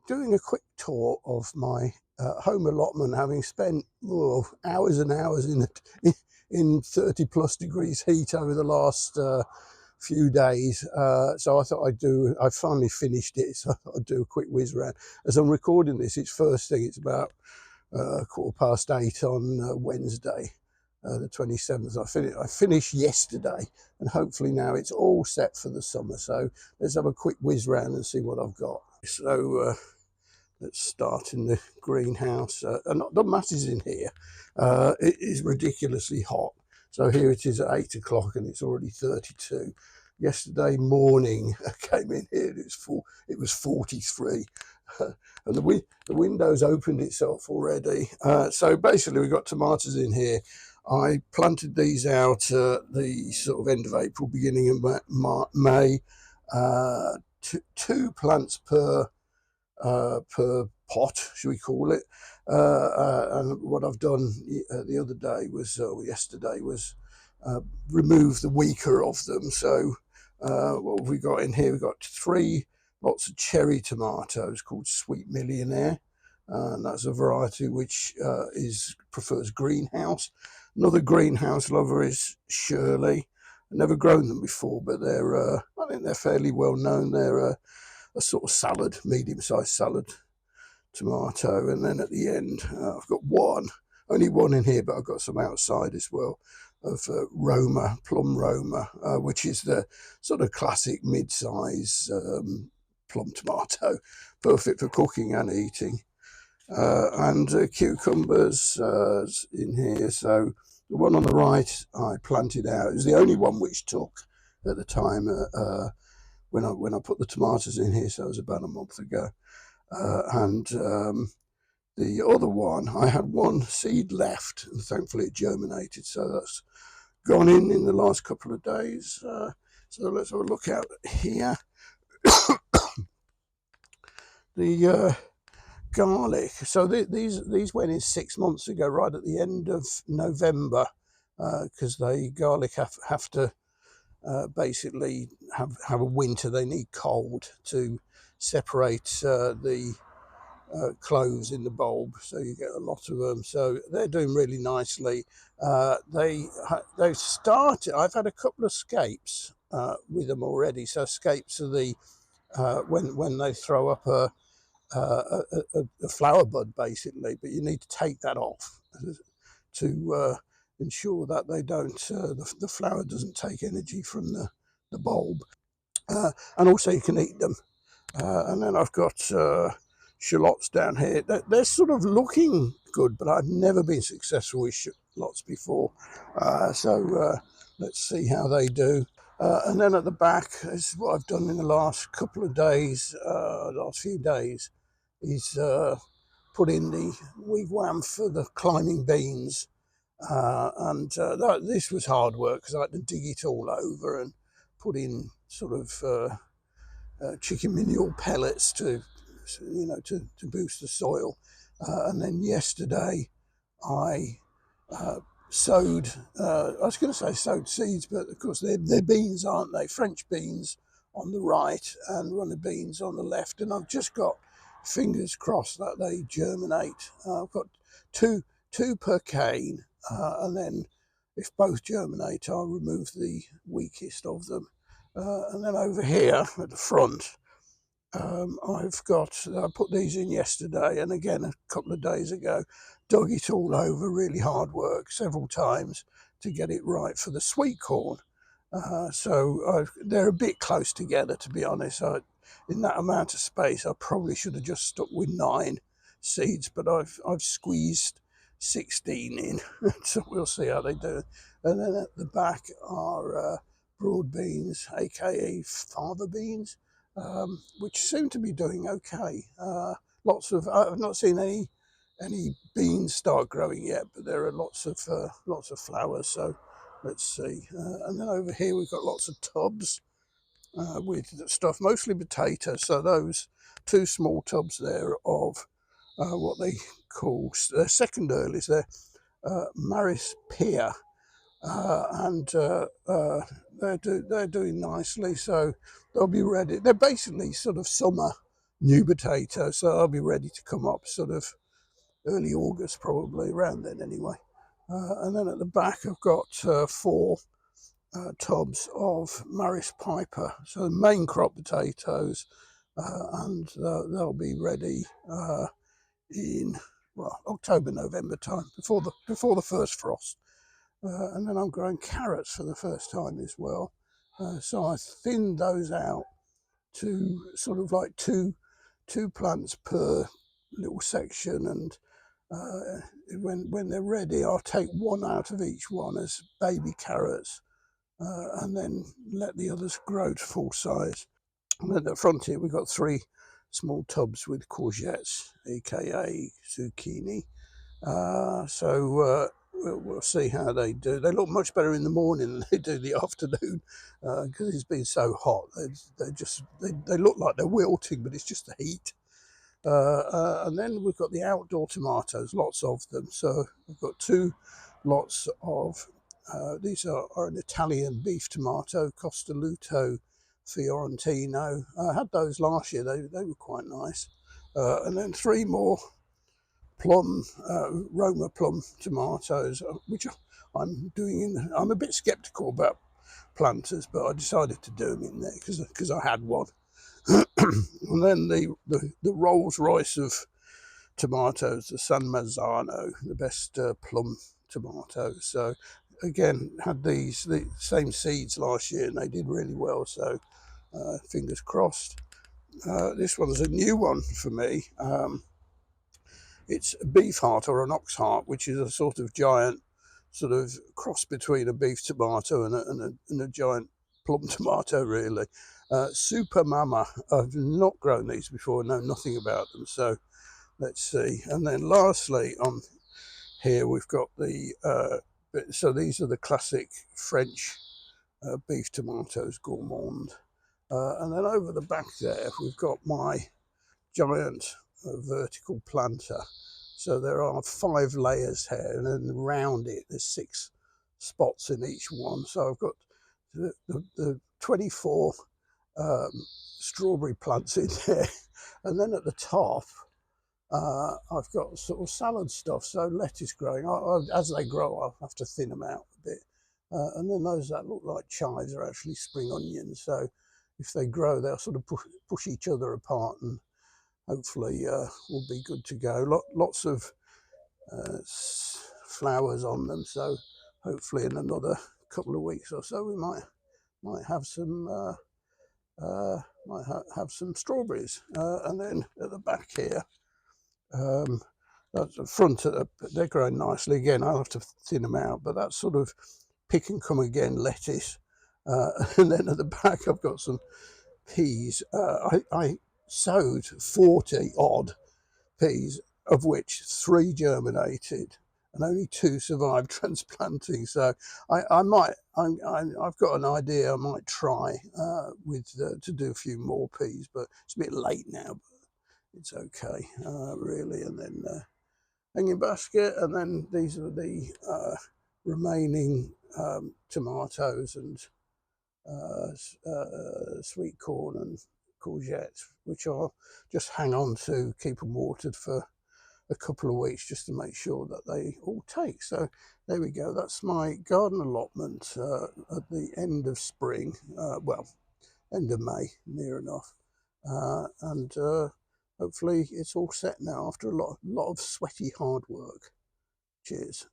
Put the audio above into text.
doing a quick tour of my home allotment, having spent hours and hours in 30 plus degrees heat over the last few days. So I thought I finally finished it, so I thought I'd do a quick whiz round. As I'm recording this, it's first thing, it's about 8:15 on Wednesday, the 27th. I finished yesterday, and hopefully now it's all set for the summer. So let's have a quick whiz round and see what I've got. So let's start in the greenhouse. And the mass is in here. It is ridiculously hot. So here it is at 8 o'clock and it's already 32. Yesterday morning I came in here and it was 43. And the window's opened itself already. So basically we've got tomatoes in here. I planted these out the sort of end of April, beginning of May. Two plants per pot, should we call it. And what I've done the other day was, or yesterday, was remove the weaker of them. So what have we got in here? We've got three lots of cherry tomatoes called Sweet Millionaire. And that's a variety which prefers greenhouse. Another greenhouse lover is Shirley. I've never grown them before, but I think they're fairly well known. They're a sort of salad, medium-sized salad tomato. And then at the end, I've got only one in here, but I've got some outside as well, of Roma, plum Roma, which is the sort of classic mid-size plum tomato, perfect for cooking and eating. And cucumbers in here. So the one on the right I planted out. It was the only one which took at the time when I put the tomatoes in here. So it was about a month ago. And the other one, I had one seed left, and thankfully it germinated. So that's gone in the last couple of days. So let's have a look out here. The garlic. So these went in 6 months ago, right at the end of November, because garlic have to basically have a winter. They need cold to separate the cloves in the bulb, so you get a lot of them. So they're doing really nicely. They've started. I've had a couple of scapes with them already. So scapes are the when they throw up a flower bud, basically, but you need to take that off to ensure that they don't the flower doesn't take energy from the bulb, and also you can eat them. And then I've got shallots down here. They're sort of looking good, but I've never been successful with shallots before. So let's see how they do. And then at the back is what I've done in the last couple of days, last few days, is put in the wigwam for the climbing beans. And this was hard work because I had to dig it all over and put in sort of chicken manure pellets to boost the soil. And then yesterday I sowed, I was going to say sowed seeds, but of course they're beans, aren't they? French beans on the right and runner beans on the left. And I've just got fingers crossed that they germinate. I've got two per cane, and then if both germinate, I'll remove the weakest of them. And then over here at the front, I put these in yesterday and again a couple of days ago, dug it all over, really hard work, several times to get it right for the sweet corn. So they're a bit close together, to be honest. In that amount of space, I probably should have just stuck with 9 seeds, but I've squeezed 16 in, so we'll see how they do. And then at the back are broad beans, aka fava beans, which seem to be doing okay. I've not seen any beans start growing yet, but there are lots of flowers. So let's see. And then over here we've got lots of tubs with stuff, mostly potatoes. So those 2 small tubs there of what they call second earlies. They're Maris Pear. And they're doing nicely, so they'll be ready. They're basically sort of summer new potatoes, so I'll be ready to come up sort of early August, probably around then anyway. And then at the back I've got 4 tubs of Maris Piper, so main crop potatoes, and they'll be ready in, well, October, November time, before the first frost. And then I'm growing carrots for the first time as well. So I thinned those out to sort of like two plants per little section, and when they're ready, I'll take one out of each one as baby carrots, and then let the others grow to full size. And then at the front here, we've got 3 small tubs with courgettes, aka zucchini. So we'll see how they do. They look much better in the morning than they do the afternoon, because it's been so hot. They look like they're wilting, but it's just the heat. And then we've got the outdoor tomatoes, lots of them. So we've got 2 lots of, these are an Italian beef tomato, Costaluto Fiorentino. I had those last year, they were quite nice. And then 3 more plum, Roma plum tomatoes, which I'm a bit sceptical about planters, but I decided to do them in there because I had one. And then the Rolls Royce of tomatoes, the San Marzano, the best plum tomatoes. So again, had the same seeds last year and they did really well, so fingers crossed. This one's a new one for me. It's a beef heart or an ox heart, which is a sort of giant sort of cross between a beef tomato and a giant plum tomato, really. Super Mama. I've not grown these before, know nothing about them, so let's see. And then lastly on here we've got so these are the classic French beef tomatoes, gourmand. And then over the back there we've got my giant vertical planter. So there are 5 layers here, and then around it there's 6 spots in each one. So I've got the 24 strawberry plants in there, and then at the top I've got sort of salad stuff, so lettuce growing. As they grow, I'll have to thin them out a bit. And then those that look like chives are actually spring onions, so if they grow, they'll sort of push each other apart, and hopefully we'll be good to go. Lots of flowers on them, so hopefully in another couple of weeks or so we might have some have some strawberries. And then at the back here, at the front, they're growing nicely. Again, I'll have to thin them out, but that's sort of pick and come again lettuce. And then at the back I've got some peas. I sowed 40 odd peas, of which 3 germinated and only 2 survived transplanting. So I've got an idea. I might try to do a few more peas, but it's a bit late now, but it's okay, really. And then hanging basket, and then these are the remaining tomatoes and sweet corn and courgettes, which I'll just hang on to, keep them watered for a couple of weeks just to make sure that they all take. So there we go. That's my garden allotment at the end of spring, well, end of May, near enough. And hopefully it's all set now after a lot of sweaty hard work. Cheers.